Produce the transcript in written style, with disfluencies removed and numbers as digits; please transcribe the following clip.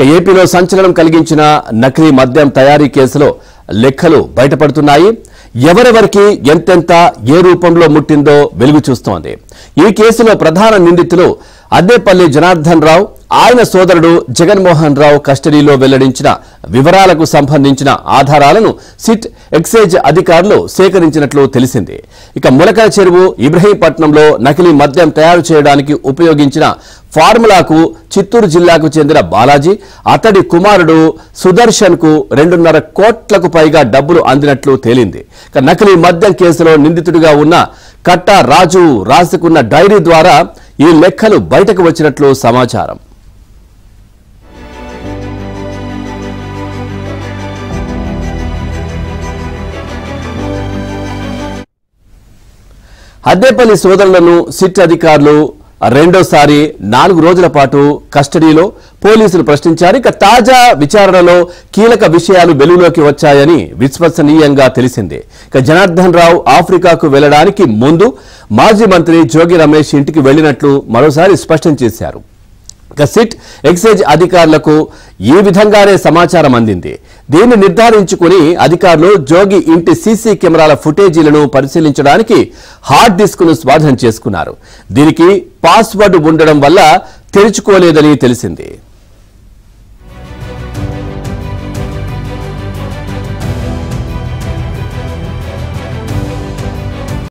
ఏపీలో సంచలనం కలిగించిన నకిలీ మద్యం తయారీ కేసులో లెక్కలు బయటపడుతున్నాయి. ఎవరెవరికి ఎంతెంత ఏ రూపంలో ముట్టిందో వెలుగు చూస్తోంది. ఈ కేసులో ప్రధాన నిందితులు అద్దేపల్లి జనార్దన్ రావు, ఆయన సోదరుడు జగన్మోహన్ రావు కస్టడీలో వెల్లడించిన వివరాలకు సంబంధించిన ఆధారాలను సిట్ ఎక్సైజ్ అధికారులు సేకరించినట్లు తెలిసింది. ములకల చెరువు ఇబ్రహీంపట్నంలో నకిలీ మద్యం తయారు చేయడానికి ఉపయోగించిన ఫార్ములాకు చిత్తూరు జిల్లాకు చెందిన బాలాజీ, అతడి కుమారుడు సుదర్శన్ కు 2.5 కోట్లకు పైగా డబ్బులు అందినట్లు తేలింది. నకిలీ మద్యం కేసులో నిందితుడిగా ఉన్న కట్టా రాజు రాసుకున్న డైరీ ద్వారా ఈ లెక్కలు బయటకు వచ్చినట్లు సమాచారం. అద్దేపల్లి సోదరులను సిట్ అధికారులు రెండోసారి 4 రోజుల పాటు కస్టడీలో పోలీసులు ప్రశ్నించారు. తాజా విచారణలో కీలక విషయాలు వెలుగులోకి వచ్చాయని విశ్వసనీయంగా తెలిసింది. జనార్దన్ రావు ఆఫ్రికాకు వెళ్లడానికి ముందు మాజీ మంత్రి జోగి రమేష్ ఇంటికి వెళ్లినట్లు మరోసారి స్పష్టం చేశారు. సిట్ ఎక్సైజ్ అధికారులకు ఈ విధంగానే సమాచారం అందింది. దీన్ని నిర్ధారించుకుని అధికారులు జోగి ఇంటి సీసీ కెమెరాల ఫుటేజీలను పరిశీలించడానికి హార్డ్ డిస్క్ ను స్వాధీనం చేసుకున్నారు. దీనికి పాస్వర్డ్ ఉండడం వల్ల తెరుచుకోలేదని తెలిసింది.